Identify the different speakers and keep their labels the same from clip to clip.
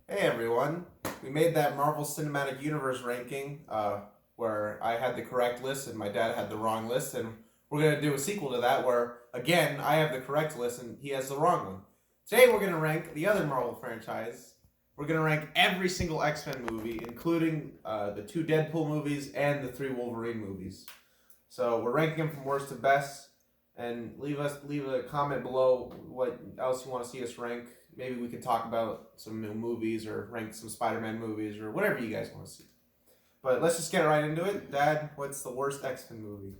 Speaker 1: Hey everyone, we made that Marvel Cinematic Universe ranking where I had the correct list and my dad had the wrong list, and we're going to do a sequel to that where, again, I have the correct list and he has the wrong one. Today we're going to rank the other Marvel franchise. We're going to rank every single X-Men movie, including the two Deadpool movies and the three Wolverine movies. So we're ranking them from worst to best, and leave a comment below what else you want to see us rank. Maybe we could talk about some new movies or rank some Spider-Man movies or whatever you guys want to see. But let's just get right into it. Dad, what's the worst X-Men movie?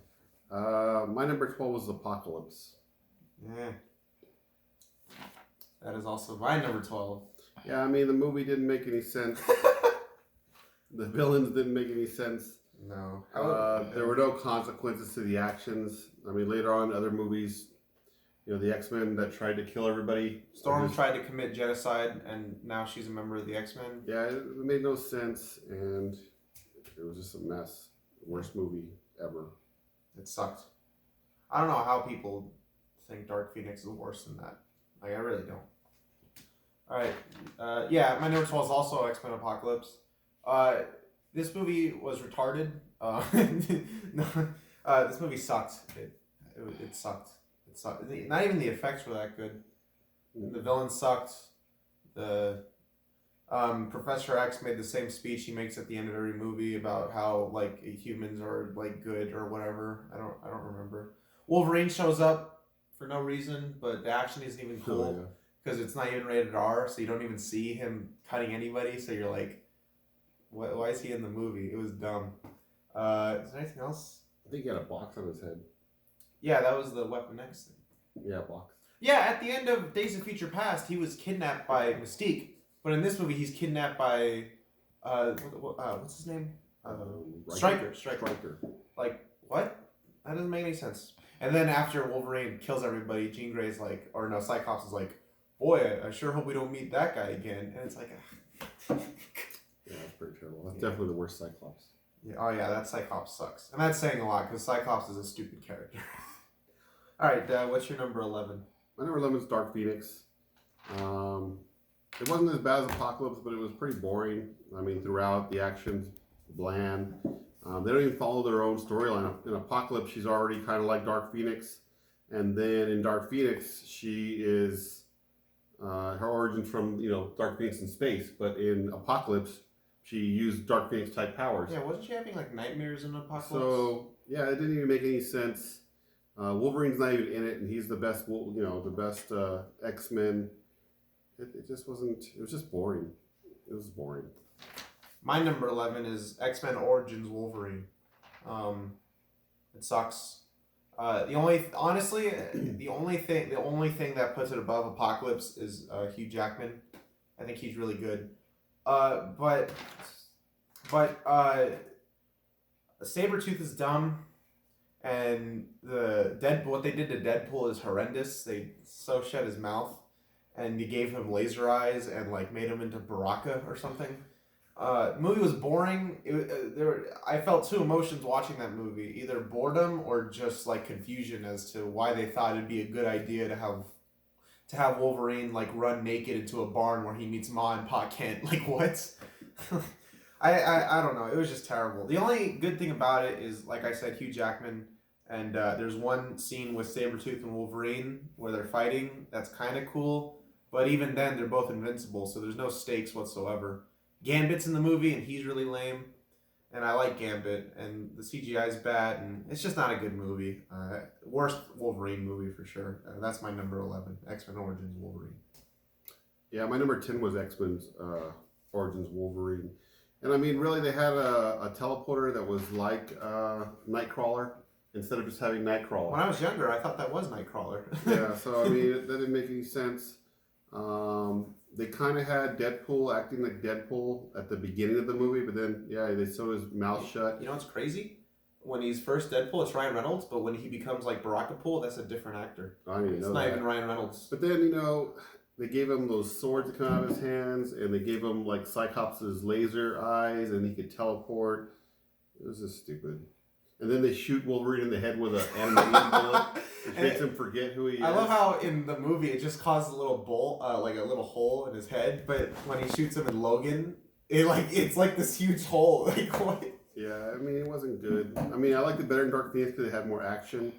Speaker 2: My number 12 was Apocalypse.
Speaker 1: Yeah, that is also my number 12.
Speaker 2: Yeah, I mean, the movie didn't make any sense. The villains didn't make any sense.
Speaker 1: No.
Speaker 2: There were no consequences to the actions. I mean, later on, other movies, the X-Men that tried to kill everybody.
Speaker 1: Storm tried to commit genocide, and now she's a member of the X-Men.
Speaker 2: Yeah, it made no sense, and it was just a mess. Worst movie ever.
Speaker 1: It sucked. I don't know how people think Dark Phoenix is worse than that. Like, I really don't. All right. Yeah, my number 12 is also X-Men Apocalypse. This movie was retarded. No, this movie sucked. It sucked. It sucked. Not even the effects were that good. The villain sucked. The Professor X made the same speech he makes at the end of every movie about how like humans are like good or whatever. I don't remember. Wolverine shows up for no reason, but the action isn't even cool because it's not even rated R, so you don't even see him cutting anybody. So you're like, why is he in the movie? It was dumb. Is there anything else?
Speaker 2: I think he had a box on his head.
Speaker 1: Yeah, that was the Weapon X thing.
Speaker 2: Yeah, box.
Speaker 1: Yeah, at the end of Days of Future Past, he was kidnapped by Mystique. But in this movie, he's kidnapped by, what's his name? Stryker. Like, what? That doesn't make any sense. And then after Wolverine kills everybody, Jean Grey's like, or no, Cyclops is like, boy, I sure hope we don't meet that guy again. And it's like,
Speaker 2: yeah, that's pretty terrible. That's definitely the worst Cyclops.
Speaker 1: Yeah, oh yeah, that Cyclops sucks. And that's saying a lot, because Cyclops is a stupid character. All right, what's your number 11?
Speaker 2: My number 11 is Dark Phoenix. It wasn't as bad as Apocalypse, but it was pretty boring. I mean, throughout, the action's bland. They don't even follow their own storyline. In Apocalypse, she's already kind of like Dark Phoenix. And then in Dark Phoenix, she is her origins from, Dark Phoenix in space. But in Apocalypse, she used Dark Phoenix type powers.
Speaker 1: Yeah, wasn't she having like nightmares in Apocalypse?
Speaker 2: So, yeah, it didn't even make any sense. Wolverine's not even in it, and he's the best, X-Men. It just wasn't. It was just boring. It was boring.
Speaker 1: My number 11 is X-Men Origins Wolverine. It sucks. The only thing that puts it above Apocalypse is Hugh Jackman. I think he's really good. But Sabretooth is dumb, and what they did to Deadpool is horrendous. They shut his mouth, and you gave him laser eyes and like made him into Baraka or something. The movie was boring. I felt two emotions watching that movie: either boredom or just like confusion as to why they thought it'd be a good idea to have Wolverine like run naked into a barn where he meets Ma and Pa Kent. Like what? I don't know. It was just terrible. The only good thing about it is, like I said, Hugh Jackman. And there's one scene with Sabretooth and Wolverine where they're fighting. That's kind of cool. But even then, they're both invincible, so there's no stakes whatsoever. Gambit's in the movie, and he's really lame. And I like Gambit, and the CGI is bad, and it's just not a good movie. Worst Wolverine movie for sure. That's my number 11, X-Men Origins Wolverine.
Speaker 2: Yeah, my number 10 was X-Men's Origins Wolverine. And I mean, really, they had a teleporter that was like Nightcrawler instead of just having Nightcrawler.
Speaker 1: When I was younger, I thought that was Nightcrawler.
Speaker 2: Yeah, so I mean, that didn't make any sense. They kind of had Deadpool acting like Deadpool at the beginning of the movie, but then, yeah, they sewed his mouth shut.
Speaker 1: You know what's crazy? When he's first Deadpool, it's Ryan Reynolds, but when he becomes like Barakapool, that's a different actor.
Speaker 2: I didn't know
Speaker 1: it's not even Ryan Reynolds.
Speaker 2: But then, they gave him those swords that come out of his hands, and they gave him like Cyclops' laser eyes, and he could teleport. It was just stupid. And then they shoot Wolverine in the head with an animated bullet, which makes him forget who he is.
Speaker 1: I love how in the movie it just causes a little like a little hole in his head, but when he shoots him in Logan, it's like this huge hole. Like what?
Speaker 2: Yeah, I mean, it wasn't good. I mean, I liked it better in Dark Phoenix because it had more action,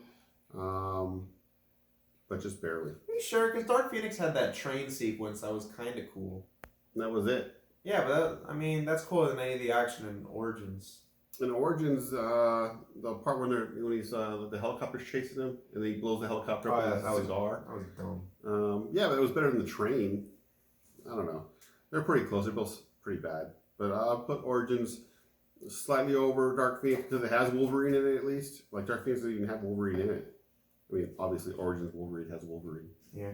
Speaker 2: but just barely.
Speaker 1: Are you sure? Because Dark Phoenix had that train sequence that was kind of cool.
Speaker 2: And that was it.
Speaker 1: Yeah, but that's cooler than any of the action in Origins.
Speaker 2: In Origins, the part when he's the helicopter's chasing him and then he blows the helicopter up with a cigar.
Speaker 1: That was dumb.
Speaker 2: Yeah, but it was better than the train. I don't know. They're pretty close. They're both pretty bad. But I'll put Origins slightly over Dark Phoenix because it has Wolverine in it at least. Like Dark Phoenix doesn't even have Wolverine in it. I mean, obviously Origins Wolverine has Wolverine.
Speaker 1: Yeah.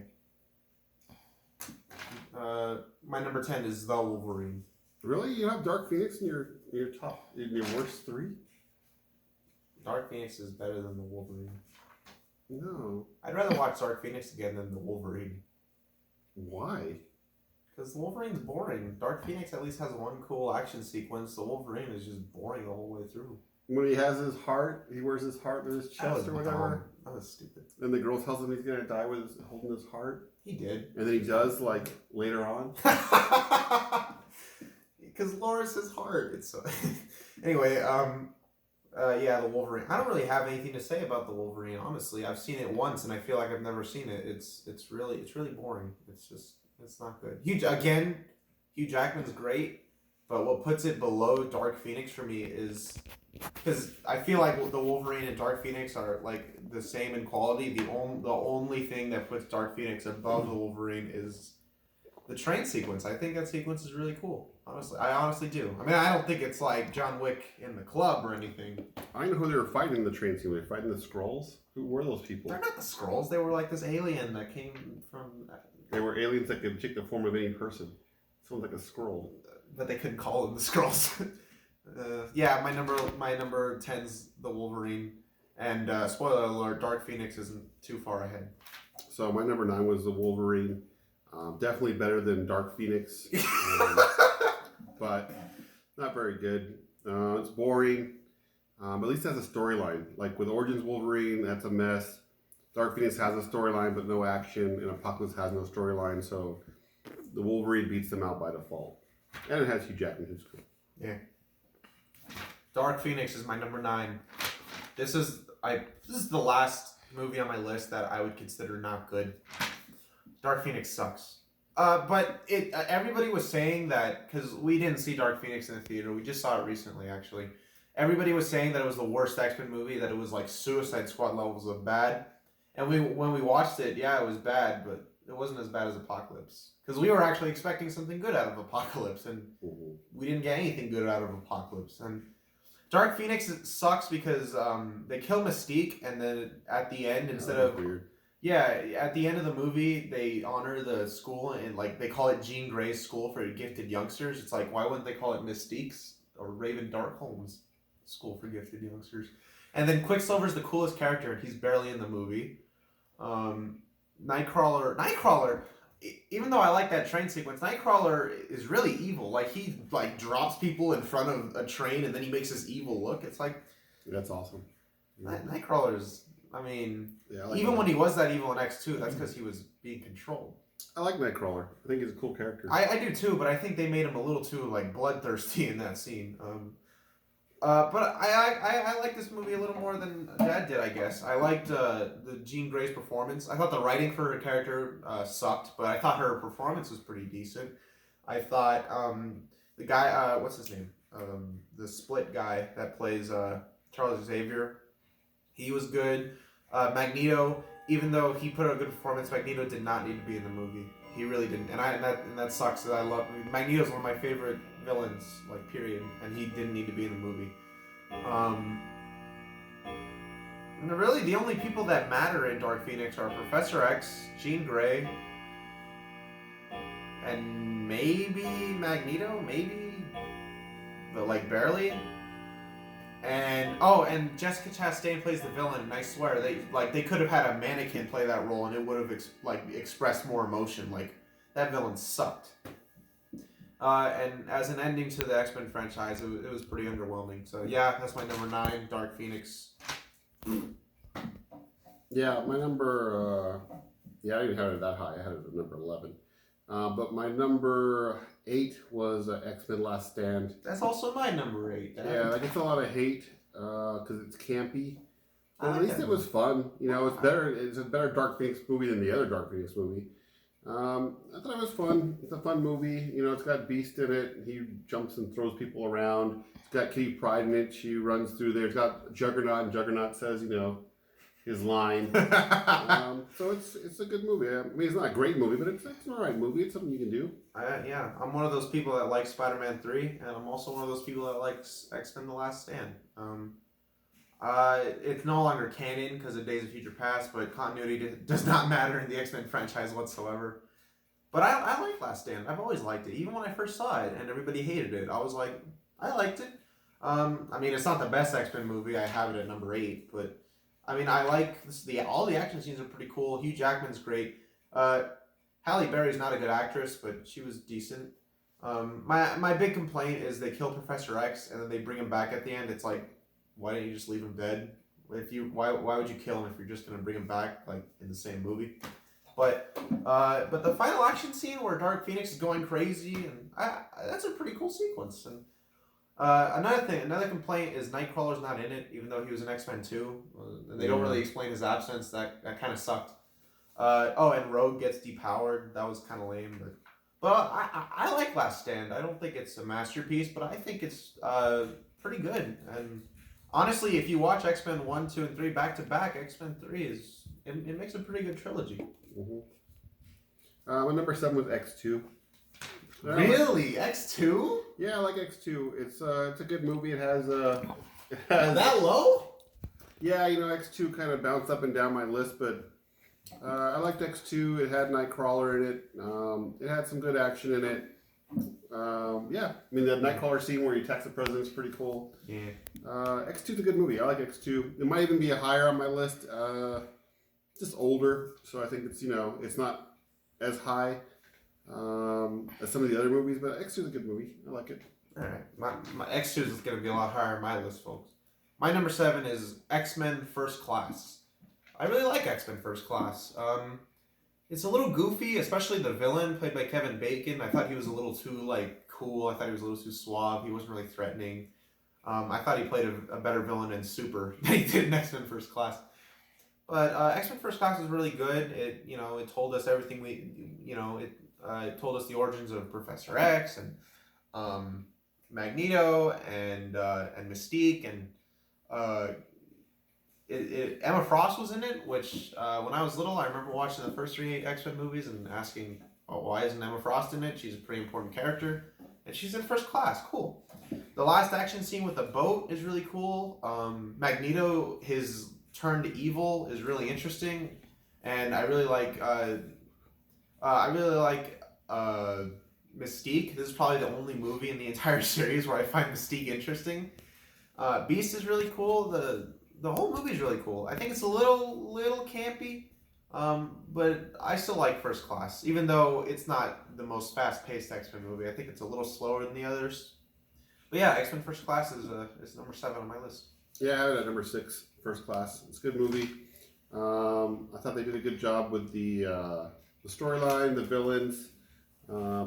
Speaker 1: My number 10 is The Wolverine.
Speaker 2: Really? You have Dark Phoenix in your worst 3?
Speaker 1: Dark Phoenix is better than The Wolverine.
Speaker 2: No.
Speaker 1: I'd rather watch Dark Phoenix again than The Wolverine.
Speaker 2: Why?
Speaker 1: Because The Wolverine's boring. Dark Phoenix at least has one cool action sequence. The Wolverine is just boring the whole way through.
Speaker 2: When he has his heart, he wears his heart with his chest or whatever.
Speaker 1: That was stupid.
Speaker 2: And the girl tells him he's gonna die with holding his heart.
Speaker 1: He did.
Speaker 2: And then he does, like, later on.
Speaker 1: Because Laura's his heart. It's anyway. Yeah, The Wolverine. I don't really have anything to say about The Wolverine. Honestly, I've seen it once, and I feel like I've never seen it. It's really boring. It's not good. Hugh Jackman's great, but what puts it below Dark Phoenix for me is because I feel like the Wolverine and Dark Phoenix are like the same in quality. The only thing that puts Dark Phoenix above the Wolverine is the train sequence. I think that sequence is really cool. Honestly, I honestly do. I mean, I don't think it's like John Wick in the club or anything.
Speaker 2: I know who they were fighting in the train scene. Were they fighting the Skrulls? Who were those people?
Speaker 1: They're not the Skrulls. They were like this alien that came from.
Speaker 2: They were aliens that could take the form of any person. Sounds like a Skrull.
Speaker 1: But they couldn't call them the Skrulls. Yeah, my number 10's the Wolverine, and spoiler alert: Dark Phoenix isn't too far ahead.
Speaker 2: So my number 9 was the Wolverine. Definitely better than Dark Phoenix, but not very good. It's boring. At least it has a storyline. Like with Origins Wolverine, that's a mess. Dark Phoenix has a storyline, but no action, and Apocalypse has no storyline, so the Wolverine beats them out by default. And it has Hugh Jackman, who's cool.
Speaker 1: Yeah. Dark Phoenix is my number 9. This is the last movie on my list that I would consider not good. Dark Phoenix sucks. But everybody was saying that, because we didn't see Dark Phoenix in the theater, we just saw it recently, actually. Everybody was saying that it was the worst X-Men movie, that it was like Suicide Squad levels of bad. And when we watched it, yeah, it was bad, but it wasn't as bad as Apocalypse. Because we were actually expecting something good out of Apocalypse, and we didn't get anything good out of Apocalypse. And Dark Phoenix sucks because they kill Mystique, and then at the end, instead of... Weird. Yeah, at the end of the movie, they honor the school, and like they call it Jean Grey's School for Gifted Youngsters. It's like, why wouldn't they call it Mystique's or Raven Darkholme's School for Gifted Youngsters? And then Quicksilver's the coolest character, and he's barely in the movie. Nightcrawler, even though I like that train sequence, Nightcrawler is really evil. Like, he like drops people in front of a train, and then he makes this evil look. It's like...
Speaker 2: That's awesome.
Speaker 1: Nightcrawler's... I mean,
Speaker 2: yeah, I like
Speaker 1: even when he was that evil in X2, that's because he was being controlled.
Speaker 2: I like Nightcrawler. I think he's a cool character.
Speaker 1: I do too, but I think they made him a little too like bloodthirsty in that scene. But I like this movie a little more than Dad did, I guess. I liked the Jean Grey's performance. I thought the writing for her character sucked, but I thought her performance was pretty decent. I thought the guy, what's his name? The Split guy that plays Charles Xavier, he was good. Magneto, even though he put a good performance, Magneto did not need to be in the movie. He really didn't, and that sucks. I love Magneto's one of my favorite villains, like period, and he didn't need to be in the movie. And really, the only people that matter in Dark Phoenix are Professor X, Jean Grey, and maybe Magneto, but like barely. And Jessica Chastain plays the villain, and I swear they could have had a mannequin play that role, and it would have expressed more emotion. Like, that villain sucked. And as an ending to the X-Men franchise, it was pretty underwhelming. So yeah, that's my number 9, Dark Phoenix.
Speaker 2: Yeah, my number. Yeah, I didn't have it that high. I had it at number 11. But my number 8 was X-Men Last Stand.
Speaker 1: That's also my number 8.
Speaker 2: Yeah, that gets a lot of hate because it's campy. But
Speaker 1: I
Speaker 2: at
Speaker 1: like
Speaker 2: least
Speaker 1: that
Speaker 2: it was fun. You know, it's better. It's a better Dark Phoenix movie than the other Dark Phoenix movie. I thought it was fun. It's a fun movie. You know, it's got Beast in it. He jumps and throws people around. It's got Kitty Pryde in it. She runs through there. It's got Juggernaut, and Juggernaut says, you know, his line. So it's a good movie. I mean, it's not a great movie, but it's an alright movie. It's something you can do.
Speaker 1: Yeah, I'm one of those people that likes Spider-Man 3, and I'm also one of those people that likes X-Men The Last Stand. It's no longer canon because of Days of Future Past, but continuity does not matter in the X-Men franchise whatsoever. But I like Last Stand. I've always liked it. Even when I first saw it and everybody hated it, I was like, I liked it. I mean, it's not the best X-Men movie. I have it at number 8, but I mean, I like this, all the action scenes are pretty cool. Hugh Jackman's great. Halle Berry's not a good actress, but she was decent. My big complaint is they kill Professor X and then they bring him back at the end. It's like, why didn't you just leave him dead? Why would you kill him if you're just gonna bring him back like in the same movie? But the final action scene where Dark Phoenix is going crazy and that's a pretty cool sequence. And another complaint is Nightcrawler's not in it, even though he was in X-Men 2. And they don't really explain his absence. That kind of sucked. And Rogue gets depowered. That was kind of lame, but I like Last Stand. I don't think it's a masterpiece, but I think it's pretty good. And honestly, if you watch X-Men 1, 2, and 3 back to back, X-Men 3 it makes a pretty good trilogy.
Speaker 2: Mm-hmm. My number 7 was X2.
Speaker 1: Really? X2?
Speaker 2: Yeah, I like X2. It's a good movie. It has
Speaker 1: that low?
Speaker 2: Yeah, you know, X2 kind of bounced up and down my list, but I liked X2. It had Nightcrawler in it. It had some good action in it. Yeah, I mean, the Nightcrawler scene where he attacks the president is pretty cool.
Speaker 1: Yeah.
Speaker 2: X2's a good movie. I like X2. It might even be higher on my list. Just older, so I think it's, you know, it's not as high as some of the other movies, but X2 is a good movie. I like it.
Speaker 1: All right, my X2 is going to be a lot higher on my list, folks. My number 7 is X-Men First Class. I really like X-Men First Class. It's a little goofy, especially the villain played by Kevin Bacon. I thought he was a little too like cool. I thought he was a little too suave. He wasn't really threatening. I thought he played a better villain in Super than he did in X-Men First Class. But X-Men First Class was really good. It told us everything it told us the origins of Professor X and Magneto and Mystique and Emma Frost was in it, which when I was little, I remember watching the first 3 X-Men movies and asking, why isn't Emma Frost in it? She's a pretty important character. And she's in First Class. Cool. The last action scene with the boat is really cool. Magneto, his turn to evil is really interesting. And I really like Mystique. This is probably the only movie in the entire series where I find Mystique interesting. Beast is really cool. The whole movie is really cool. I think it's a little campy, but I still like First Class, even though it's not the most fast-paced X-Men movie. I think it's a little slower than the others. But yeah, X-Men First Class is number 7 on my list.
Speaker 2: Yeah, I have it at number 6, First Class. It's a good movie. I thought they did a good job with the storyline, the villains.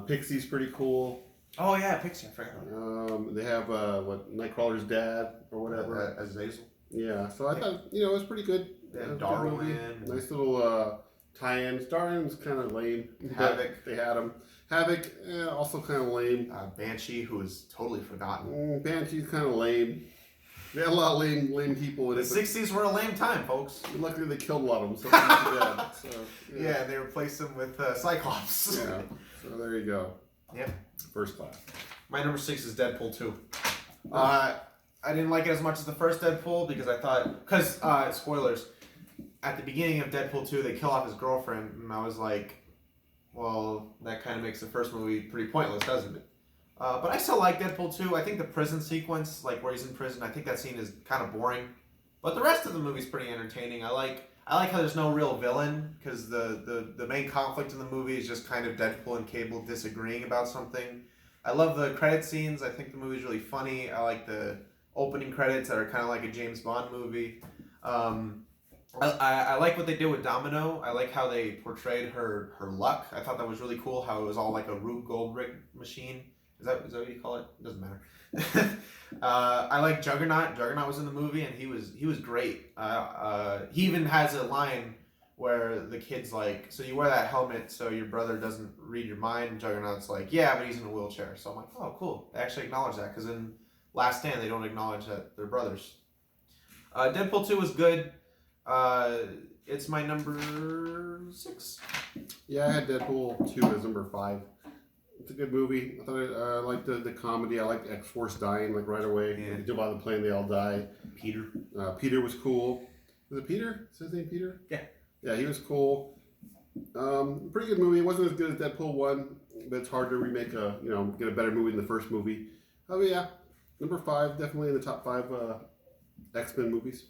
Speaker 2: Pixie's pretty cool.
Speaker 1: Oh yeah, Pixie. I forgot.
Speaker 2: They have Nightcrawler's dad or whatever.
Speaker 1: Azazel.
Speaker 2: Yeah, so I thought it was pretty good.
Speaker 1: Darwin.
Speaker 2: Nice little tie-ins. Darwin's kind of lame.
Speaker 1: Havoc.
Speaker 2: They had him. Havoc, also kind of lame.
Speaker 1: Banshee, who is totally forgotten.
Speaker 2: Banshee's kind of lame. They had a lot of lame people in
Speaker 1: The
Speaker 2: it.
Speaker 1: 60s were a lame time, folks.
Speaker 2: Luckily, they killed a lot of them. So dead. So,
Speaker 1: yeah, they replaced them with Cyclops.
Speaker 2: Yeah, so there you go.
Speaker 1: Yep.
Speaker 2: First Class.
Speaker 1: My number 6 is Deadpool 2. I didn't like it as much as the first Deadpool because I thought... Because, spoilers, at the beginning of Deadpool 2, they kill off his girlfriend, and I was like, well, that kind of makes the first movie pretty pointless, doesn't it? But I still like Deadpool 2. I think the prison sequence, like where he's in prison, I think that scene is kind of boring. But the rest of the movie's pretty entertaining. I like how there's no real villain, because the main conflict in the movie is just kind of Deadpool and Cable disagreeing about something. I love the credit scenes. I think the movie's really funny. I like the opening credits that are kind of like a James Bond movie. Um, I like what they did with Domino. I like how they portrayed her luck. I thought that was really cool. How it was all like a Rube Goldberg machine. Is that what you call it? It doesn't matter. I like Juggernaut. Juggernaut was in the movie and he was great. He even has a line where the kid's like, "So you wear that helmet so your brother doesn't read your mind." And Juggernaut's like, "Yeah, but he's in a wheelchair." So I'm like, "Oh, cool." They actually acknowledge that because in Last Stand they don't acknowledge that they're brothers. Deadpool 2 was good. It's my number 6.
Speaker 2: Yeah, I had Deadpool 2 as number 5. It's a good movie. I thought I liked the comedy. I liked X-Force dying like right away.
Speaker 1: Yeah.
Speaker 2: They jump out of the plane, they all die.
Speaker 1: Peter.
Speaker 2: Peter was cool. Was it Peter? Is his name Peter?
Speaker 1: Yeah.
Speaker 2: Yeah, he was cool. Pretty good movie. It wasn't as good as Deadpool 1, but it's hard to remake get a better movie than the first movie. Oh yeah, number 5, definitely in the top 5 X-Men movies.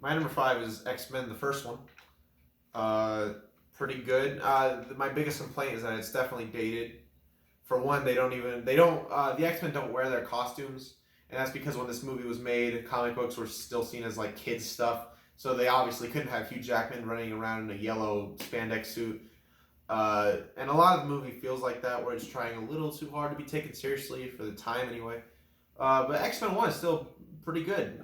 Speaker 1: My number 5 is X-Men, the first one. Pretty good. My biggest complaint is that it's definitely dated. For one, the X-Men don't wear their costumes, and that's because when this movie was made, comic books were still seen as like kids stuff. So they obviously couldn't have Hugh Jackman running around in a yellow spandex suit. And a lot of the movie feels like that, where it's trying a little too hard to be taken seriously for the time anyway. But X-Men 1 is still pretty good.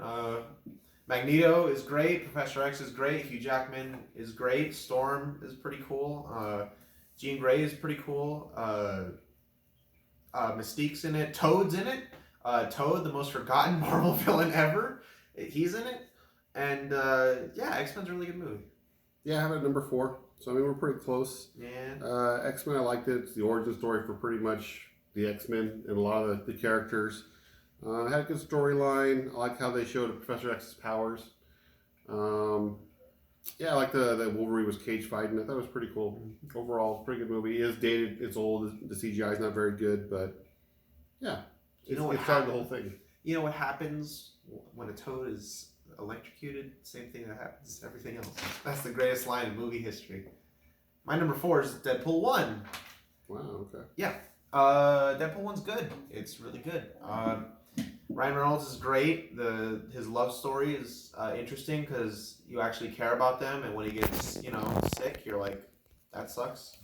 Speaker 1: Magneto is great. Professor X is great. Hugh Jackman is great. Storm is pretty cool. Jean Grey is pretty cool. Mystique's in it. Toad's in it. Toad, the most forgotten Marvel villain ever. He's in it. And X-Men's a really good movie.
Speaker 2: Yeah, I have it at number 4. So I mean, we're pretty close.
Speaker 1: Yeah.
Speaker 2: X-Men, I liked it. It's the origin story for pretty much the X-Men and a lot of the characters. Had a good storyline. I like how they showed Professor X's powers. I like the Wolverine was cage fighting. I thought it was pretty cool. Overall, pretty good movie. It is dated. It's old. The CGI is not very good, but yeah, it started the whole thing.
Speaker 1: You know what happens when a toad is electrocuted? Same thing that happens to everything else. That's the greatest line in movie history. My number 4 is Deadpool 1.
Speaker 2: Wow. Okay.
Speaker 1: Yeah. Deadpool 1's good. It's really good. Ryan Reynolds is great. His love story is interesting because you actually care about them, and when he gets sick, you're like, that sucks.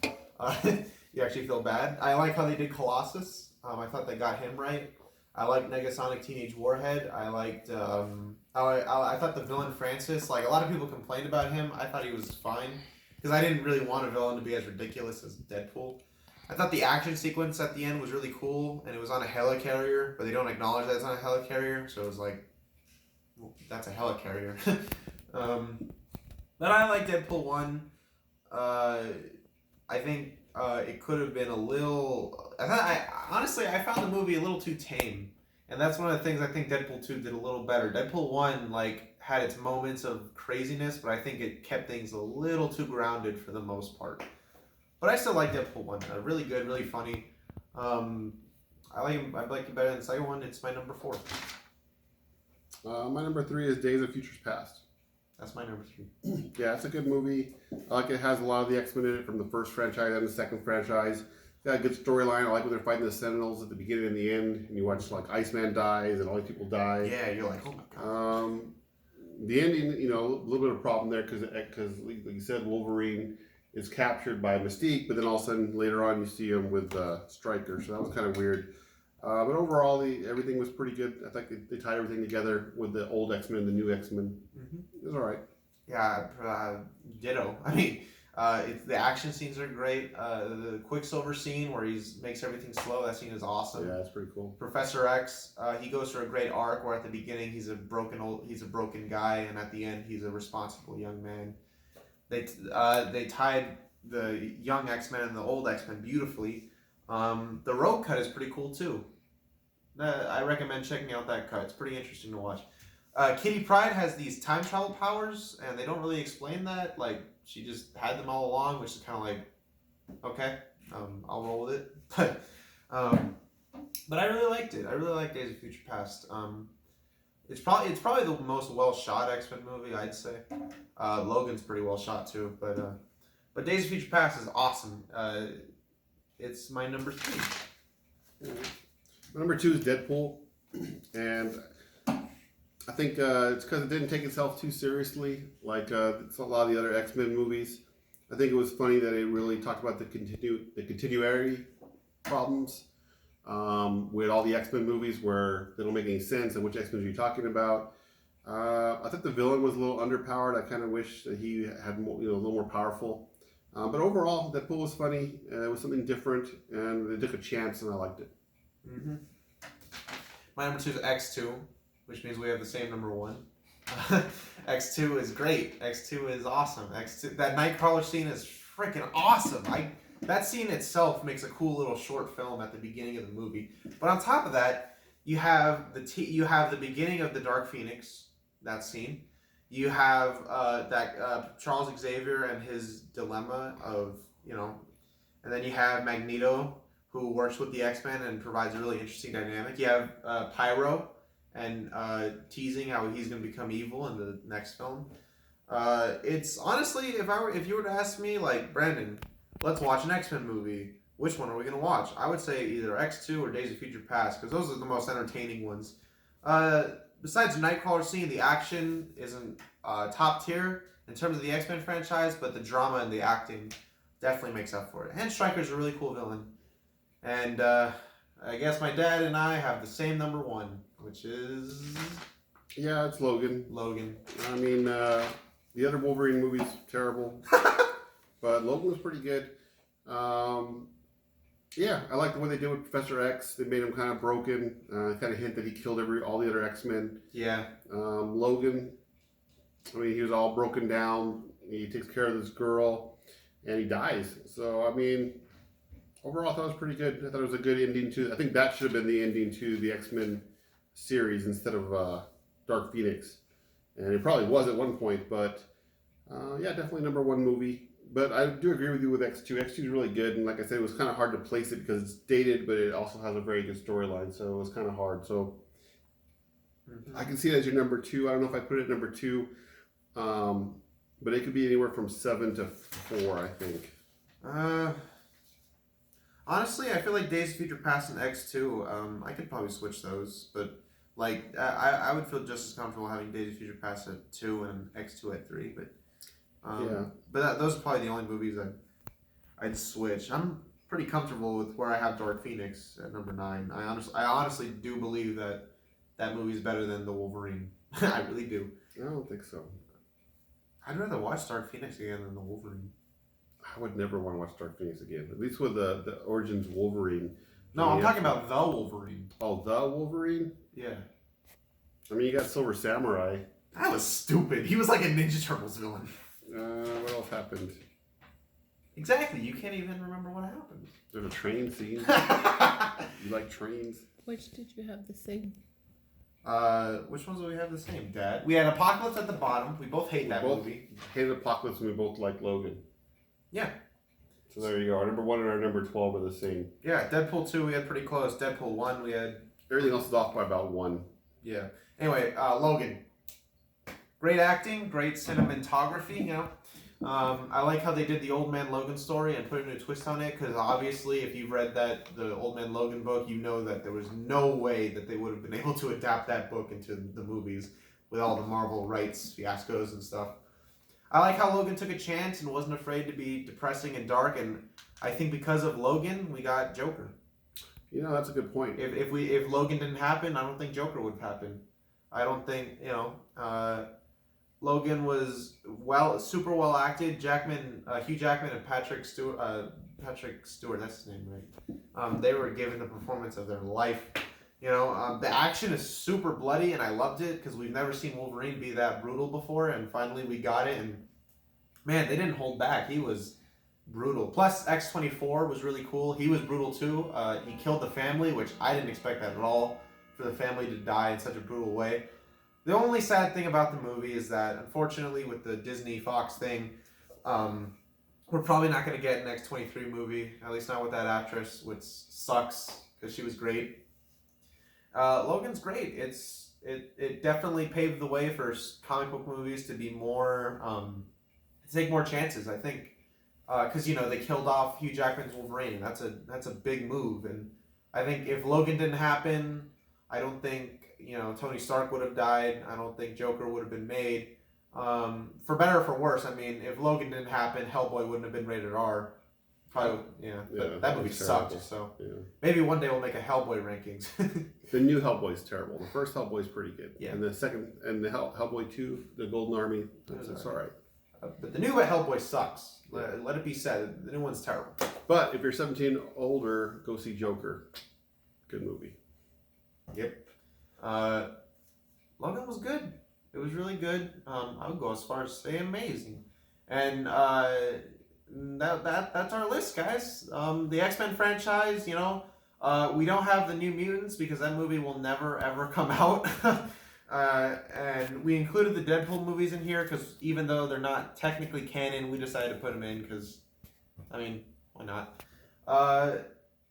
Speaker 1: You actually feel bad. I like how they did Colossus. I thought they got him right. I liked Negasonic Teenage Warhead. I liked. I thought the villain Francis. Like a lot of people complained about him. I thought he was fine because I didn't really want a villain to be as ridiculous as Deadpool. I thought the action sequence at the end was really cool, and it was on a helicarrier, but they don't acknowledge that it's on a helicarrier, so it was like, well, that's a helicarrier. But I like Deadpool 1. I think it could have been a little... Honestly, I found the movie a little too tame, and that's one of the things I think Deadpool 2 did a little better. Deadpool 1, had its moments of craziness, but I think it kept things a little too grounded for the most part. But I still like Deadpool 1. Really good, really funny. I like it better than the second one. It's my number 4.
Speaker 2: My number 3 is Days of Futures Past.
Speaker 1: That's my number 3.
Speaker 2: Yeah, it's a good movie. I like it has a lot of the X-Men in it from the first franchise and the second franchise. Got a good storyline. I like when they're fighting the Sentinels at the beginning and the end, and you watch Iceman dies and all these people die.
Speaker 1: Yeah, you're like, oh my god.
Speaker 2: The ending, a little bit of a problem there because like you said, Wolverine is captured by Mystique, but then all of a sudden later on you see him with Stryker, so that was kind of weird. But overall, everything was pretty good. I think they tied everything together with the old X-Men and the new X-Men. Mm-hmm. It was all right.
Speaker 1: Yeah, ditto. I mean, the action scenes are great. The Quicksilver scene where he makes everything slow, that scene is awesome.
Speaker 2: Yeah, that's pretty cool.
Speaker 1: Professor X, he goes through a great arc where at the beginning he's a broken guy, and at the end he's a responsible young man. They tied the young X-Men and the old X-Men beautifully. The Rogue cut is pretty cool too. I recommend checking out that cut. It's pretty interesting to watch. Kitty Pryde has these time travel powers, and they don't really explain that. Like, she just had them all along, which is kind of like, okay, I'll roll with it. But I really liked it. I really liked Days of Future Past. It's probably the most well shot X-Men movie, I'd say. Logan's pretty well shot too, but Days of Future Past is awesome. it's my number 3.
Speaker 2: Number 2 is Deadpool, and I think it's because it didn't take itself too seriously, like it's a lot of the other X-Men movies. I think it was funny that it really talked about the continuity problems with all the X-Men movies where they don't make any sense and which X-Men are you talking about. I think the villain was a little underpowered. I kind of wish that he had more, a little more powerful. But overall, Deadpool was funny. It was something different, and they took a chance, and I liked it.
Speaker 1: Mm-hmm. My number 2 is X2, which means we have the same number 1. X2 is great. X2 is awesome. X2, that Nightcrawler scene is freaking awesome. That scene itself makes a cool little short film at the beginning of the movie. But on top of that, you have the beginning of the Dark Phoenix, that scene. You have Charles Xavier and his dilemma of, and then you have Magneto, who works with the X-Men and provides a really interesting dynamic. You have Pyro and teasing how he's going to become evil in the next film. It's honestly, if you were to ask me, like, Brandon, let's watch an X-Men movie, which one are we going to watch? I would say either X2 or Days of Future Past, because those are the most entertaining ones. Besides the Nightcrawler scene, the action isn't top tier in terms of the X-Men franchise, but the drama and the acting definitely makes up for it. And Stryker's a really cool villain. And I guess my dad and I have the same number 1, which is...
Speaker 2: Yeah, it's Logan.
Speaker 1: Logan.
Speaker 2: I mean, the other Wolverine movie's terrible, but Logan was pretty good. Yeah, I like the way they did with Professor X. They made him kind of broken. Kind of hint that he killed all the other X-Men.
Speaker 1: Yeah.
Speaker 2: Logan, I mean, he was all broken down. He takes care of this girl, and he dies. So, I mean, overall, I thought it was pretty good. I thought it was a good ending to... I think that should have been the ending to the X-Men series instead of Dark Phoenix. And it probably was at one point, but yeah, definitely number 1 movie. But I do agree with you with X2. X2 is really good, and like I said, it was kind of hard to place it because it's dated, but it also has a very good storyline, so it was kind of hard. So I can see it as your number 2. I don't know if I put it at number 2, but it could be anywhere from 7 to 4, I think.
Speaker 1: Honestly, I feel like Days of Future Past and X2, I could probably switch those, but like I would feel just as comfortable having Days of Future Past at 2 and X2 at 3, but
Speaker 2: yeah.
Speaker 1: But those are probably the only movies I'd switch. I'm pretty comfortable with where I have Dark Phoenix at number 9. I honestly do believe that movie's better than the Wolverine. I really do.
Speaker 2: I don't think so.
Speaker 1: I'd rather watch Dark Phoenix again than the Wolverine.
Speaker 2: I would never want to watch Dark Phoenix again. At least with the Origins Wolverine.
Speaker 1: No, I'm talking about the Wolverine.
Speaker 2: Oh, the Wolverine?
Speaker 1: Yeah.
Speaker 2: I mean, you got Silver Samurai.
Speaker 1: That was stupid. He was like a Ninja Turtles villain.
Speaker 2: What else happened?
Speaker 1: Exactly. You can't even remember what happened.
Speaker 2: There's a train scene. You like trains?
Speaker 3: Which did you have the same?
Speaker 1: Which ones do we have the same, Dad? We had Apocalypse at the bottom. We both hate that movie.
Speaker 2: Hated Apocalypse and we both like Logan.
Speaker 1: Yeah.
Speaker 2: So there you go. Our number 1 and our number 12 are the same.
Speaker 1: Yeah, Deadpool 2 we had pretty close. Deadpool 1 we had...
Speaker 2: Everything else is off by about 1.
Speaker 1: Yeah. Anyway, Logan. Great acting, great cinematography, I like how they did the Old Man Logan story and put a new twist on it, because obviously if you've read the Old Man Logan book, you know that there was no way that they would have been able to adapt that book into the movies with all the Marvel rights fiascos and stuff. I like how Logan took a chance and wasn't afraid to be depressing and dark, and I think because of Logan, we got Joker.
Speaker 2: That's a good point.
Speaker 1: If Logan didn't happen, I don't think Joker would happen. I don't think, Logan was super well acted. Hugh Jackman and Patrick Stewart, that's his name, right? They were given the performance of their life. The action is super bloody, and I loved it because we've never seen Wolverine be that brutal before, and finally we got it. And man, they didn't hold back. He was brutal. Plus, X-24 was really cool. He was brutal too. He killed the family, which I didn't expect that at all, for the family to die in such a brutal way. The only sad thing about the movie is that, unfortunately, with the Disney Fox thing, we're probably not going to get an X-23 movie, at least not with that actress, which sucks because she was great. Logan's great. It definitely paved the way for comic book movies to be more, to take more chances. I think because they killed off Hugh Jackman's Wolverine. And that's a big move, and I think if Logan didn't happen, I don't think Tony Stark would have died. I don't think Joker would have been made. For better or for worse, I mean, if Logan didn't happen, Hellboy wouldn't have been rated R. Probably, that movie sucked. So maybe one day we'll make a Hellboy rankings.
Speaker 2: The new Hellboy's terrible. The first Hellboy's pretty good.
Speaker 1: Yeah.
Speaker 2: And the second, and the Hellboy 2, the Golden Army, it's all right.
Speaker 1: But the new Hellboy sucks. Let it be said. The new one's terrible.
Speaker 2: But if you're 17 older, go see Joker. Good movie.
Speaker 1: Yep. Logan was good. It was really good. I would go as far as say amazing. And that's our list, guys. The X-Men franchise, we don't have the New Mutants because that movie will never ever come out. And we included the Deadpool movies in here because even though they're not technically canon, we decided to put them in because, why not?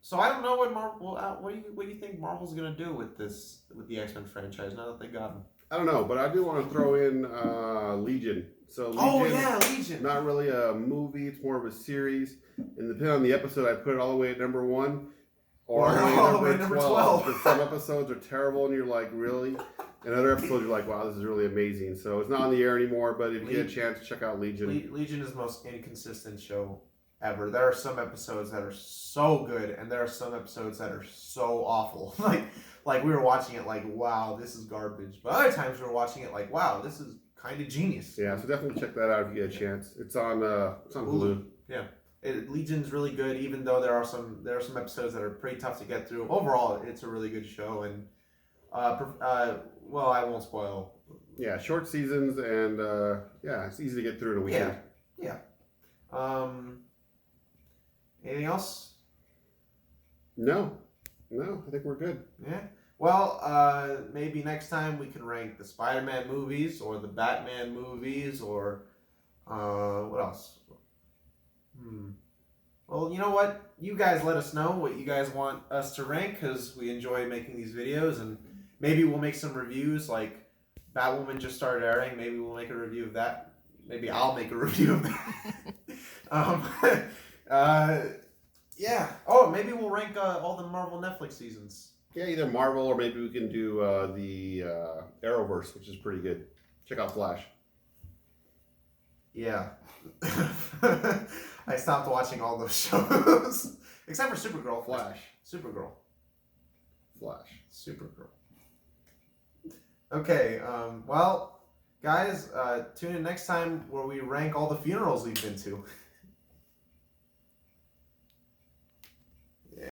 Speaker 1: So I don't know what Marvel. What do you think Marvel's gonna do with the X-Men franchise now that they got them?
Speaker 2: I don't know, but I do want to throw in Legion. So Legion,
Speaker 1: Legion.
Speaker 2: Not really a movie; it's more of a series. And depending on the episode, I put it all the way at number 1 or all the way at number 12. Because some episodes are terrible, and you're like, really? And other episodes, you're like, wow, this is really amazing. So it's not on the air anymore, but if you get a chance, check out Legion.
Speaker 1: Legion is the most inconsistent show ever. There are some episodes that are so good, and there are some episodes that are so awful. Like we were watching it like, wow, this is garbage. But other times we were watching it like, wow, this is kind of genius.
Speaker 2: Yeah, so definitely check that out if you get a chance. It's on Hulu.
Speaker 1: Yeah, Legion's really good, even though there are some episodes that are pretty tough to get through. Overall, it's a really good show, and well, I won't spoil.
Speaker 2: Yeah, short seasons, and it's easy to get through in a weekend.
Speaker 1: Yeah. Anything else?
Speaker 2: No, I think we're good.
Speaker 1: Yeah. Well, maybe next time we can rank the Spider-Man movies or the Batman movies or what else? Well, you know what? You guys let us know what you guys want us to rank because we enjoy making these videos, and maybe we'll make some reviews. Like Batwoman just started airing. Maybe we'll make a review of that. Maybe I'll make a review of that. Yeah. Oh, maybe we'll rank all the Marvel Netflix seasons.
Speaker 2: Yeah, either Marvel or maybe we can do the Arrowverse, which is pretty good. Check out Flash.
Speaker 1: Yeah. I stopped watching all those shows. Except for Supergirl.
Speaker 2: Flash.
Speaker 1: Supergirl.
Speaker 2: Supergirl.
Speaker 1: Okay, well, guys, tune in next time where we rank all the funerals we've been to.